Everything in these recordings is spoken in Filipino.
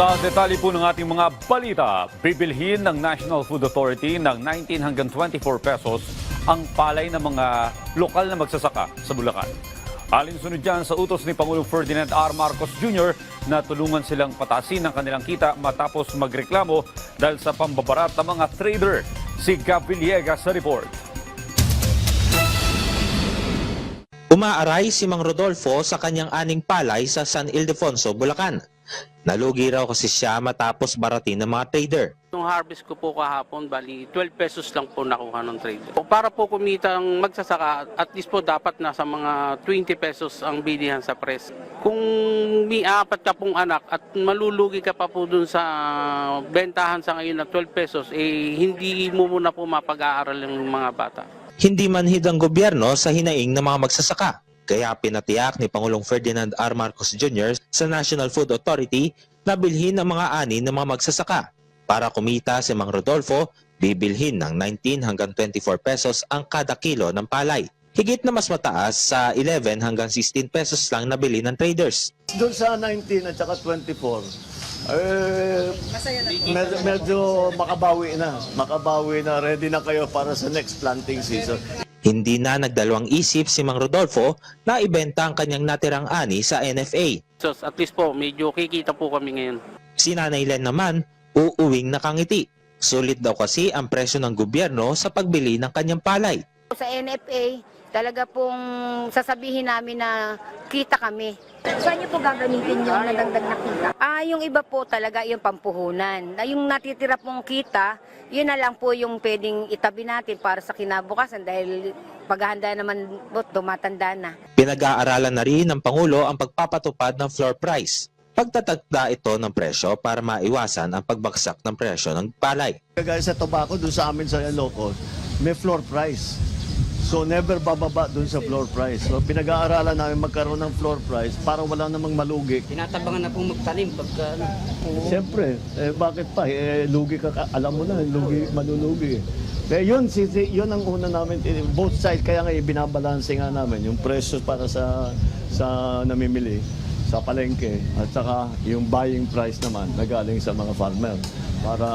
Sa detalye po ng ating mga balita, bibilhin ng National Food Authority ng 19 hanggang 24 pesos ang palay ng mga lokal na magsasaka sa Bulacan. Alinsunod dyan sa utos ni Pangulong Ferdinand R. Marcos Jr. na tulungan silang patasin ang kanilang kita matapos magreklamo dahil sa pambabarat ng mga trader. Si Gab Villegas sa report. Umaaray si Mang Rodolfo sa kanyang aning palay sa San Ildefonso, Bulacan. Nalugi raw kasi siya matapos baratin ng mga trader. Yung harvest ko po kahapon, bali 12 pesos lang po nakuha ng trader. Para po kumita ang magsasaka, at least po dapat nasa mga 20 pesos ang bilihan sa press. Kung may 4 ka pong anak at malulugi ka pa po dun sa bentahan sa ngayon na 12 pesos, hindi mo muna po mapag-aaral yung mga bata. Hindi manhid ang gobyerno sa hinaing ng mga magsasaka. Kaya pinatiyak ni Pangulong Ferdinand R. Marcos Jr. sa National Food Authority na bilhin ang mga ani ng mga magsasaka. Para kumita si Mang Rodolfo, bibilhin ng 19 hanggang 24 pesos ang kada kilo ng palay. Higit na mas mataas sa 11 hanggang 16 pesos lang nabili ng traders. Doon sa 19 at saka 24, medyo makabawi na. Makabawi na, ready na kayo para sa next planting season. Hindi na nagdalawang isip si Mang Rodolfo na ibenta ang kanyang natirang ani sa NFA. So at least po, medyo kikita po kami ngayon. Si Nanay Len naman, uuwing nakangiti. Sulit daw kasi ang presyo ng gobyerno sa pagbili ng kanyang palay. Sa NFA, talaga pong sasabihin namin na kita kami. Saan niyo po gagamitin yung nadagdag na kita? Yung iba po talaga yung pampuhunan. Yung natitira pong kita, yun na lang po yung pwedeng itabi natin para sa kinabukasan dahil paghahanda naman po, tumatanda na. Pinag-aaralan na rin ng Pangulo ang pagpapatupad ng floor price. Pagtatagda ito ng presyo para maiwasan ang pagbagsak ng presyo ng palay. Kagaya sa tobacco, doon sa amin sa Ilocos, may floor price. So never bababa doon sa floor price. So pinag-aaralan namin magkaroon ng floor price para wala namang malugi. Tinatabangan na pong magtanim pagka... Siyempre, bakit pa? Lugi ka, alam mo na, malulugi. Yun ang una namin, both sides, kaya nga binabalanse nga namin yung presyo para sa namimili sa palengke at saka yung buying price naman na galing sa mga farmer para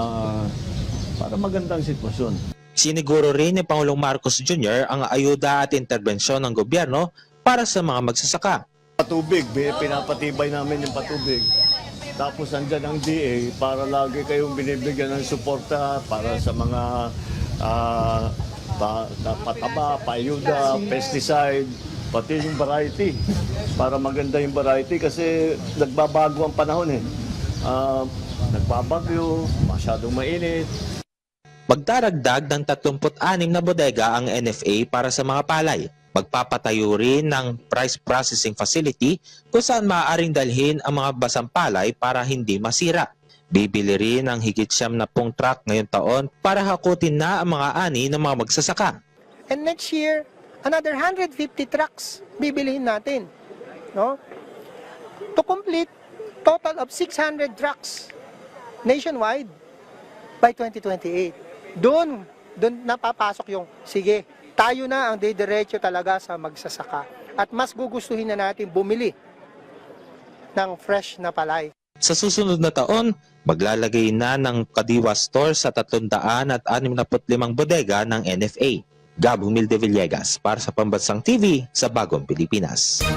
magandang sitwasyon. Siniguro rin ni Pangulong Marcos Jr. ang ayuda at interbensyon ng gobyerno para sa mga magsasaka. Patubig, pinapatibay namin yung patubig. Tapos andyan ang DA para lagi kayong binibigyan ng suporta para sa mga pataba, payuda, pesticide, pati yung variety. Para maganda yung variety kasi nagbabago ang panahon eh. Nagbabagyo, masyadong mainit. Magdaragdag ng 36 na bodega ang NFA para sa mga palay. Magpapatayo rin ng price processing facility kung saan maaaring dalhin ang mga basang palay para hindi masira. Bibili rin ng higit 70 truck ngayong taon para hakutin na ang mga ani ng mga magsasaka. And next year, another 150 trucks bibilihin natin. No? To complete total of 600 trucks nationwide by 2028. Doon napapasok yung, sige, tayo na ang didiretso talaga sa magsasaka. At mas gugustuhin na natin bumili ng fresh na palay. Sa susunod na taon, maglalagay na ng Kadiwa Store sa 365 bodega ng NFA. Gab Humilde Villegas para sa Pambansang TV sa Bagong Pilipinas.